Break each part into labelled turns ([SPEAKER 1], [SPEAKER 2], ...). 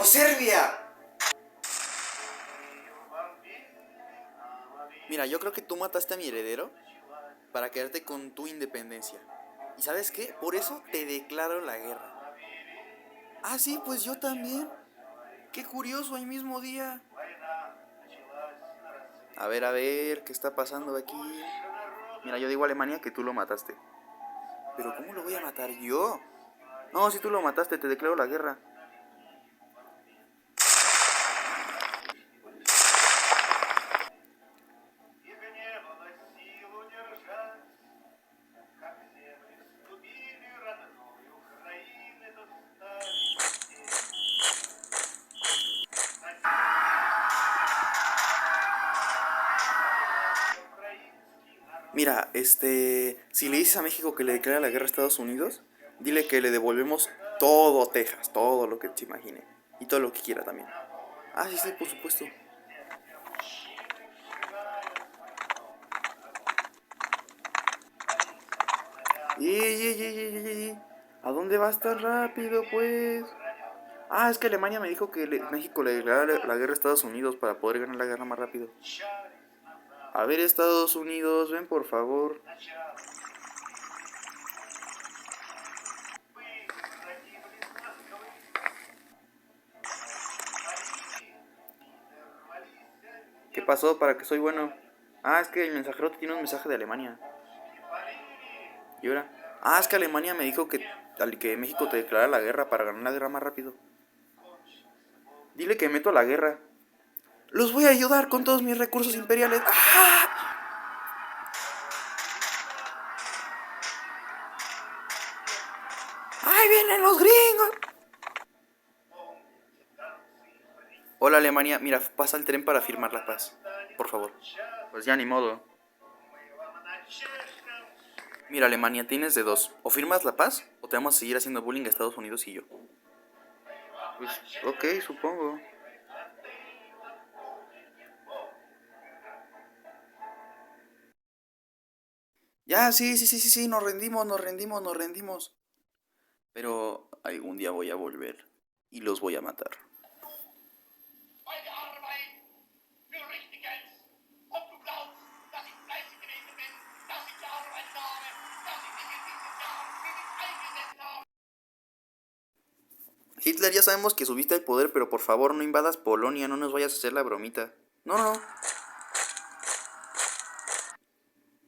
[SPEAKER 1] ¡Por Serbia! Mira, yo creo que tú mataste a mi heredero para quedarte con tu independencia. ¿Y sabes qué? Por eso te declaro la guerra. Ah, sí, pues yo también. Qué curioso, ahí mismo día. A ver, ¿qué está pasando aquí? Mira, yo digo a Alemania que tú lo mataste. Pero ¿cómo lo voy a matar yo? No, si tú lo mataste, te declaro la guerra. Mira, si le dices a México que le declara la guerra a Estados Unidos, dile que le devolvemos todo Texas, todo lo que te imagine. Y todo lo que quiera también. Ah, sí, sí, por supuesto. ¡Ey! ¿A dónde vas tan rápido, pues? Ah, es que Alemania me dijo que México le declarara la guerra a Estados Unidos para poder ganar la guerra más rápido. A ver, Estados Unidos, ven por favor. ¿Qué pasó? ¿Para que soy bueno? Ah, es que el mensajero tiene un mensaje de Alemania. ¿Y ahora? Ah, es que Alemania me dijo que México te declara la guerra para ganar la guerra más rápido. Dile que meto la guerra. Los voy a ayudar con todos mis recursos imperiales. ¡Ah! ¡Ahí vienen los gringos! Hola Alemania, mira, pasa el tren para firmar la paz. Por favor. Pues ya ni modo. Mira Alemania, tienes de dos. O firmas la paz o te vamos a seguir haciendo bullying a Estados Unidos y yo. Pues ok, supongo. Ya, sí, nos rendimos. Pero algún día voy a volver y los voy a matar. Hitler, ya sabemos que subiste al poder, pero por favor no invadas Polonia, no nos vayas a hacer la bromita. No.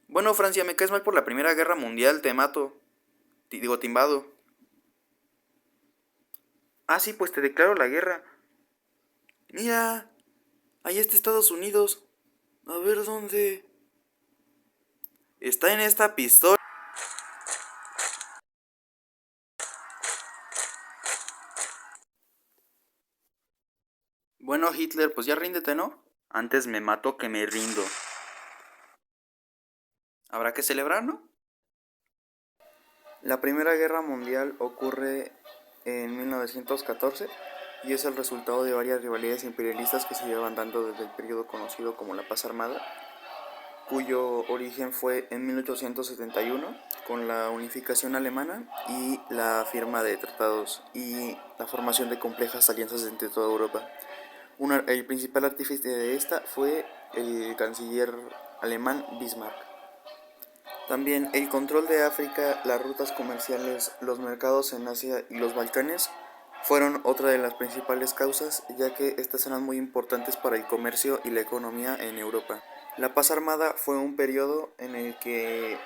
[SPEAKER 1] Bueno, Francia, me caes mal por la Primera Guerra Mundial, te mato. Te invado. Ah, sí, pues te declaro la guerra. Mira, ahí está Estados Unidos. A ver dónde. Está en esta pistola. Bueno, Hitler, pues ya ríndete, ¿no? Antes me mato que me rindo. Habrá que celebrar, ¿no? La Primera Guerra Mundial ocurre en 1914 y es el resultado de varias rivalidades imperialistas que se llevan dando desde el periodo conocido como la Paz Armada, cuyo origen fue en 1871 con la unificación alemana y la firma de tratados y la formación de complejas alianzas entre toda Europa. El principal artífice de esta fue el canciller alemán Bismarck. También el control de África, las rutas comerciales, los mercados en Asia y los Balcanes fueron otra de las principales causas, ya que estas eran muy importantes para el comercio y la economía en Europa. La paz armada fue un periodo en el que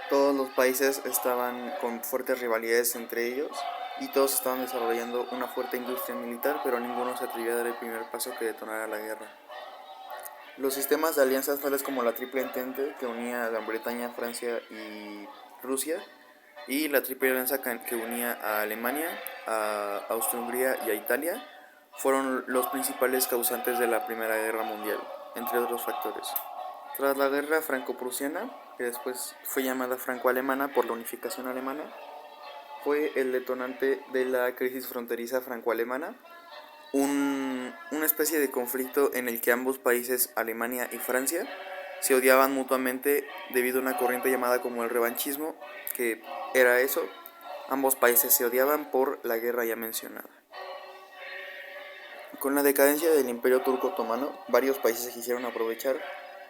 [SPEAKER 1] todos los países estaban con fuertes rivalidades entre ellos y todos estaban desarrollando una fuerte industria militar, pero ninguno se atrevía a dar el primer paso que detonara la guerra. Los sistemas de alianzas tales como la Triple Entente, que unía a Gran Bretaña, Francia y Rusia, y la Triple Alianza que unía a Alemania, a Austria-Hungría y a Italia, fueron los principales causantes de la Primera Guerra Mundial, entre otros factores. Tras la guerra franco-prusiana, que después fue llamada franco-alemana por la unificación alemana, fue el detonante de la crisis fronteriza franco-alemana, una especie de conflicto en el que ambos países, Alemania y Francia, se odiaban mutuamente debido a una corriente llamada como el revanchismo, que era eso, ambos países se odiaban por la guerra ya mencionada. Con la decadencia del Imperio Turco Otomano, varios países quisieron aprovechar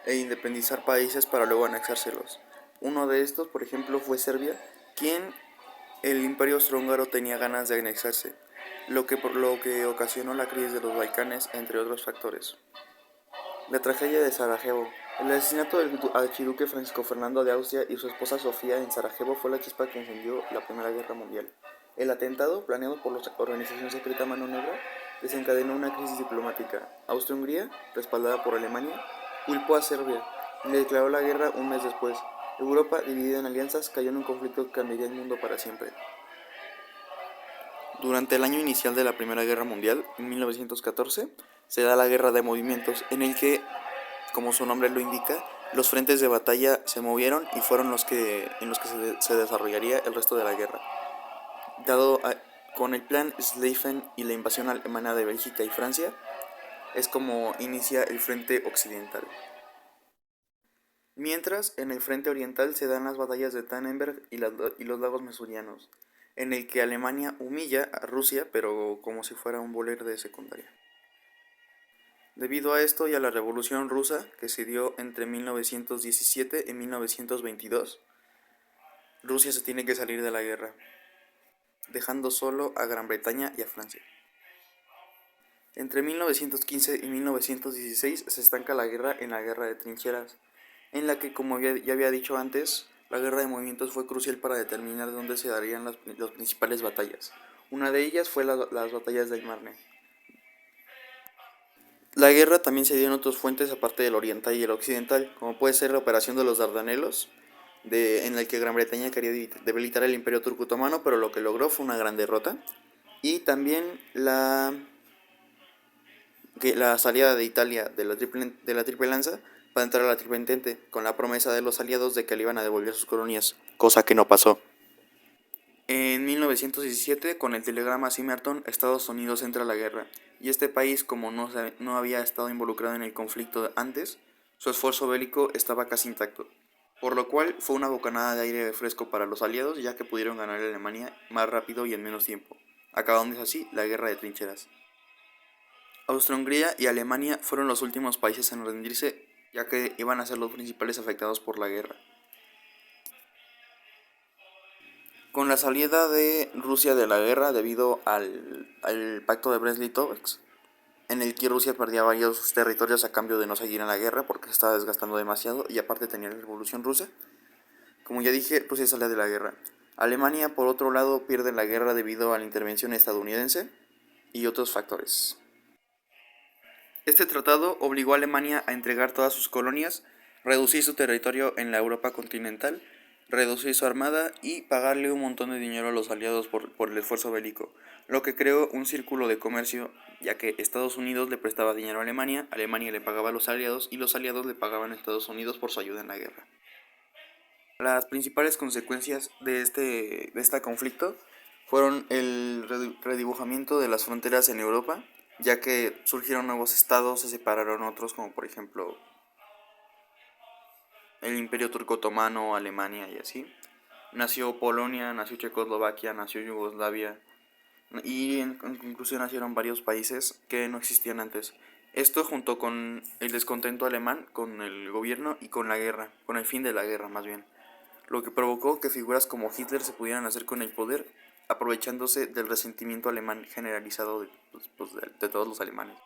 [SPEAKER 1] e independizar países para luego anexárselos. Uno de estos, por ejemplo, fue Serbia, quien el Imperio Austrohúngaro tenía ganas de anexarse, lo que ocasionó la crisis de los Balcanes, entre otros factores. La tragedia de Sarajevo. El asesinato del archiduque Francisco Fernando de Austria y su esposa Sofía en Sarajevo fue la chispa que encendió la Primera Guerra Mundial. El atentado, planeado por la organización secreta Mano Negra, desencadenó una crisis diplomática. Austria-Hungría, respaldada por Alemania, culpó a Serbia y le declaró la guerra un mes después. Europa, dividida en alianzas, cayó en un conflicto que cambiaría el mundo para siempre. Durante el año inicial de la Primera Guerra Mundial, en 1914, se da la Guerra de Movimientos, en el que, como su nombre lo indica, los frentes de batalla se movieron y fueron en los que se desarrollaría el resto de la guerra. Con el plan Schlieffen y la invasión alemana de Bélgica y Francia, es como inicia el frente occidental. Mientras, en el frente oriental se dan las batallas de Tannenberg y los lagos mesurianos, en el que Alemania humilla a Rusia, pero como si fuera un bowler de secundaria. Debido a esto y a la Revolución Rusa, que se dio entre 1917 y 1922, Rusia se tiene que salir de la guerra, dejando solo a Gran Bretaña y a Francia. Entre 1915 y 1916 se estanca la guerra en la Guerra de Trincheras, en la que, como ya había dicho antes, la Guerra de Movimientos fue crucial para determinar dónde se darían las principales batallas. Una de ellas fue las batallas del Marne. La guerra también se dio en otras fuentes aparte del oriental y el occidental, como puede ser la operación de los Dardanelos, en la que Gran Bretaña quería debilitar el Imperio Turco Otomano, pero lo que logró fue una gran derrota. Y también la salida de Italia de la Triple Lanza para entrar a la Triple Entente, con la promesa de los aliados de que le iban a devolver sus colonias, cosa que no pasó. En 1917, con el telegrama Simerton, Estados Unidos entra a la guerra, y este país, como no había estado involucrado en el conflicto antes, su esfuerzo bélico estaba casi intacto, por lo cual fue una bocanada de aire fresco para los aliados, ya que pudieron ganar a Alemania más rápido y en menos tiempo, acabando así la guerra de trincheras. Austria-Hungría y Alemania fueron los últimos países en rendirse, ya que iban a ser los principales afectados por la guerra. Con la salida de Rusia de la guerra debido al pacto de Brest-Litovsk, en el que Rusia perdía varios territorios a cambio de no seguir en la guerra porque se estaba desgastando demasiado y aparte tenía la Revolución Rusa. Como ya dije, Rusia sale de la guerra. Alemania, por otro lado, pierde la guerra debido a la intervención estadounidense y otros factores. Este tratado obligó a Alemania a entregar todas sus colonias, reducir su territorio en la Europa continental, reducir su armada y pagarle un montón de dinero a los aliados por el esfuerzo bélico, lo que creó un círculo de comercio, ya que Estados Unidos le prestaba dinero a Alemania, Alemania le pagaba a los aliados y los aliados le pagaban a Estados Unidos por su ayuda en la guerra. Las principales consecuencias de este conflicto fueron el redibujamiento de las fronteras en Europa, ya que surgieron nuevos estados, se separaron otros, como por ejemplo el Imperio Turco Otomano, Alemania y así. Nació Polonia, nació Checoslovaquia, nació Yugoslavia y en conclusión nacieron varios países que no existían antes. Esto junto con el descontento alemán con el gobierno y con la guerra, con el fin de la guerra más bien, lo que provocó que figuras como Hitler se pudieran hacer con el poder, aprovechándose del resentimiento alemán generalizado de todos los alemanes.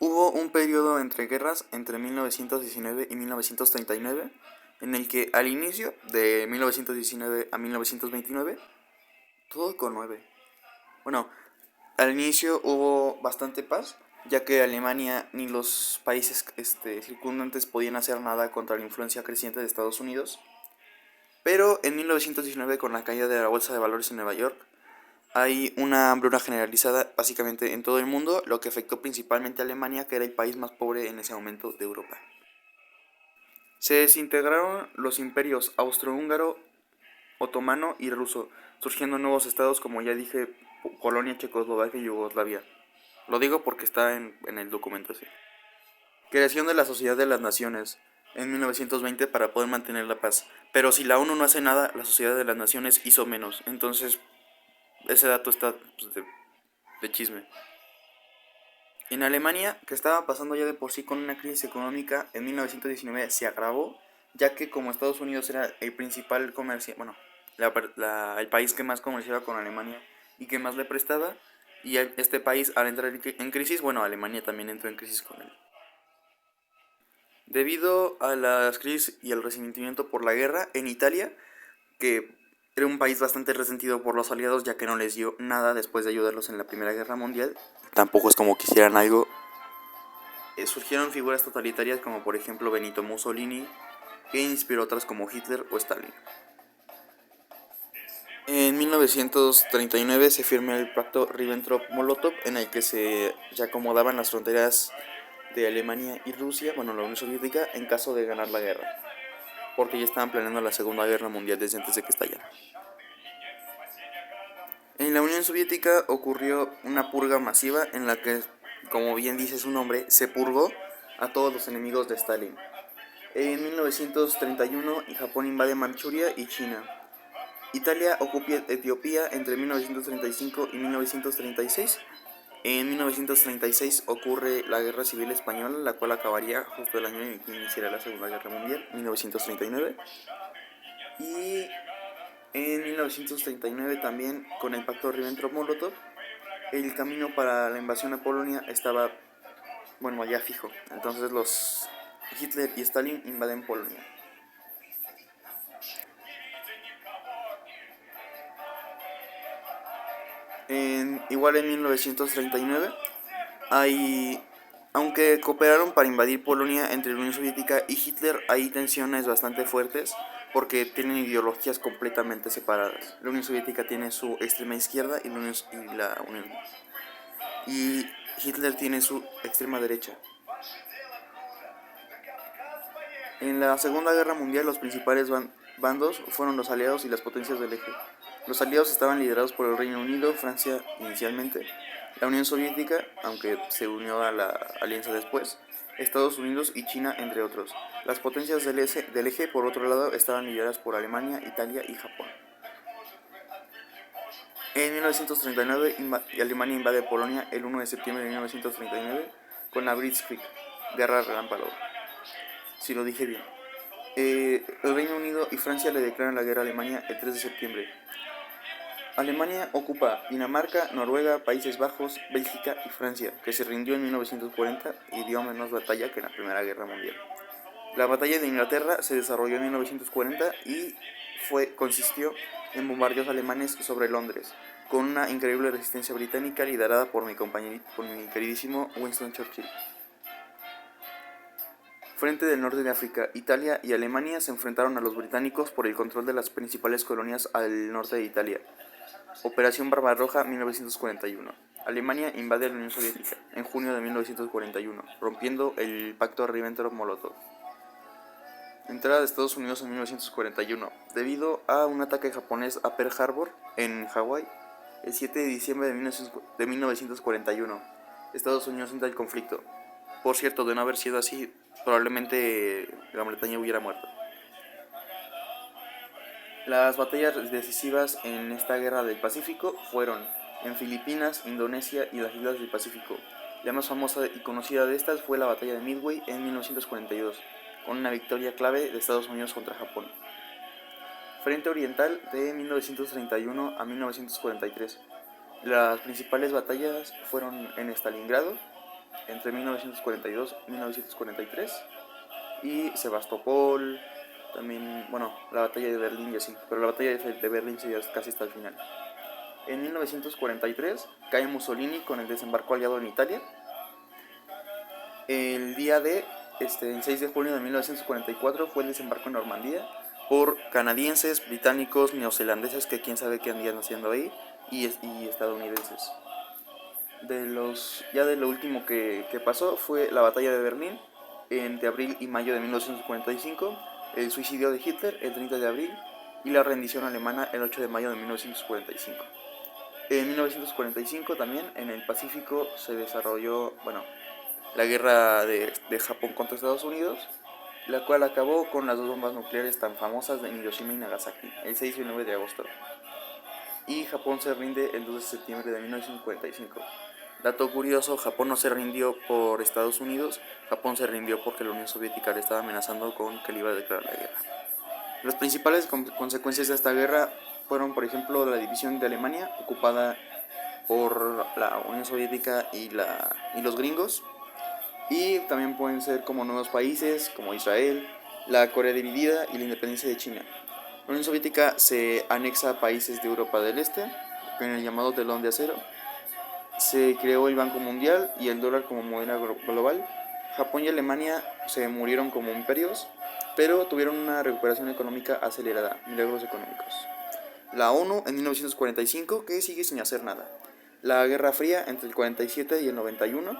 [SPEAKER 1] Hubo un periodo entre guerras entre 1919 y 1939, en el que al inicio de 1919 a 1929, todo con 9. Bueno, al inicio hubo bastante paz, ya que Alemania ni los países circundantes podían hacer nada contra la influencia creciente de Estados Unidos. Pero en 1919, con la caída de la bolsa de valores en Nueva York, hay una hambruna generalizada básicamente en todo el mundo, lo que afectó principalmente a Alemania, que era el país más pobre en ese momento de Europa. Se desintegraron los imperios austrohúngaro, otomano y ruso, surgiendo nuevos estados como ya dije, Polonia, Checoslovaquia y Yugoslavia. Lo digo porque está en el documento así. Creación de la Sociedad de las Naciones en 1920 para poder mantener la paz. Pero si la ONU no hace nada, la Sociedad de las Naciones hizo menos. Entonces, ese dato está pues, de chisme. En Alemania, que estaba pasando ya de por sí con una crisis económica, en 1919 se agravó, ya que como Estados Unidos era el principal comercio, bueno, el país que más comerciaba con Alemania y que más le prestaba, y este país al entrar en crisis, bueno, Alemania también entró en crisis con él. Debido a las crisis y el resentimiento por la guerra en Italia, que era un país bastante resentido por los aliados ya que no les dio nada después de ayudarlos en la Primera Guerra Mundial, tampoco es como quisieran algo. Surgieron figuras totalitarias como por ejemplo Benito Mussolini, que inspiró otras como Hitler o Stalin. En 1939 se firmó el pacto Ribbentrop-Molotov, en el que se acomodaban las fronteras de Alemania y Rusia, bueno, la Unión Soviética, en caso de ganar la guerra, porque ya estaban planeando la Segunda Guerra Mundial desde antes de que estallara. En la Unión Soviética ocurrió una purga masiva en la que, como bien dice su nombre, se purgó a todos los enemigos de Stalin. En 1931 Japón invade Manchuria y China. Italia ocupa Etiopía entre 1935 y 1936. En 1936 ocurre la Guerra Civil Española, la cual acabaría justo el año en que iniciará la Segunda Guerra Mundial, 1939. Y en 1939 también, con el pacto Ribbentrop-Molotov, el camino para la invasión a Polonia estaba, bueno, ya fijo. Entonces los Hitler y Stalin invaden Polonia. Igual en 1939 aunque cooperaron para invadir Polonia entre la Unión Soviética y Hitler, hay tensiones bastante fuertes porque tienen ideologías completamente separadas. La Unión Soviética tiene su extrema izquierda y Hitler tiene su extrema derecha. En la Segunda Guerra Mundial los principales bandos fueron los aliados y las potencias del eje. Los aliados estaban liderados por el Reino Unido, Francia inicialmente, la Unión Soviética, aunque se unió a la alianza después, Estados Unidos y China, entre otros. Las potencias del eje, por otro lado, estaban lideradas por Alemania, Italia y Japón. En 1939, Alemania invade Polonia el 1 de septiembre de 1939 con la Blitzkrieg, guerra relámpago, si lo dije bien. El Reino Unido y Francia le declaran la guerra a Alemania el 3 de septiembre. Alemania ocupa Dinamarca, Noruega, Países Bajos, Bélgica y Francia, que se rindió en 1940 y dio menos batalla que en la Primera Guerra Mundial. La batalla de Inglaterra se desarrolló en 1940 y consistió en bombardeos alemanes sobre Londres, con una increíble resistencia británica liderada por mi queridísimo Winston Churchill. Frente del norte de África, Italia y Alemania se enfrentaron a los británicos por el control de las principales colonias al norte de Italia. Operación Barbarroja 1941. Alemania invade la Unión Soviética en junio de 1941, rompiendo el pacto Ribbentrop-Molotov. Entrada de Estados Unidos en 1941. Debido a un ataque japonés a Pearl Harbor, en Hawái, el 7 de diciembre de 1941, Estados Unidos entra al conflicto. Por cierto, de no haber sido así, probablemente Gran Bretaña hubiera muerto. Las batallas decisivas en esta guerra del Pacífico fueron en Filipinas, Indonesia y las islas del Pacífico. La más famosa y conocida de estas fue la batalla de Midway en 1942, con una victoria clave de Estados Unidos contra Japón. Frente Oriental de 1931 a 1943. Las principales batallas fueron en Stalingrado entre 1942 y 1943 y Sebastopol, también, bueno, la batalla de Berlín y así, pero la batalla de Berlín se dio casi hasta el final. En 1943 cae Mussolini con el desembarco aliado en Italia. El día el 6 de junio de 1944 fue el desembarco en Normandía por canadienses, británicos, neozelandeses, que quién sabe qué andían haciendo ahí, y estadounidenses. De lo último que pasó fue la batalla de Berlín entre abril y mayo de 1945, el suicidio de Hitler el 30 de abril y la rendición alemana el 8 de mayo de 1945. En 1945 también en el Pacífico se desarrolló, la guerra de Japón contra Estados Unidos, la cual acabó con las dos bombas nucleares tan famosas de Hiroshima y Nagasaki, el 6 y el 9 de agosto. Y Japón se rinde el 2 de septiembre de 1945. Dato curioso, Japón no se rindió por Estados Unidos, Japón se rindió porque la Unión Soviética le estaba amenazando con que le iba a declarar la guerra. Las principales consecuencias de esta guerra fueron, por ejemplo, la división de Alemania, ocupada por la Unión Soviética y los gringos, y también pueden ser como nuevos países, como Israel, la Corea dividida y la independencia de China. La Unión Soviética se anexa a países de Europa del Este, con el llamado telón de acero. Se creó el Banco Mundial y el dólar como moneda global. Japón y Alemania se murieron como imperios, pero tuvieron una recuperación económica acelerada, milagros económicos. La ONU en 1945, que sigue sin hacer nada. La Guerra Fría entre el 47 y el 91,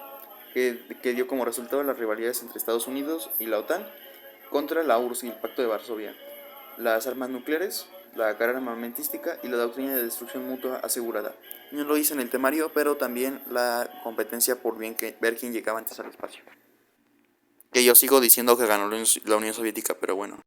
[SPEAKER 1] que dio como resultado las rivalidades entre Estados Unidos y la OTAN contra la URSS y el Pacto de Varsovia. Las armas nucleares, la carrera armamentística y la doctrina de destrucción mutua asegurada. No lo hice en el temario, pero también la competencia por ver quién llegaba antes al espacio. Que yo sigo diciendo que ganó la Unión Soviética, pero bueno.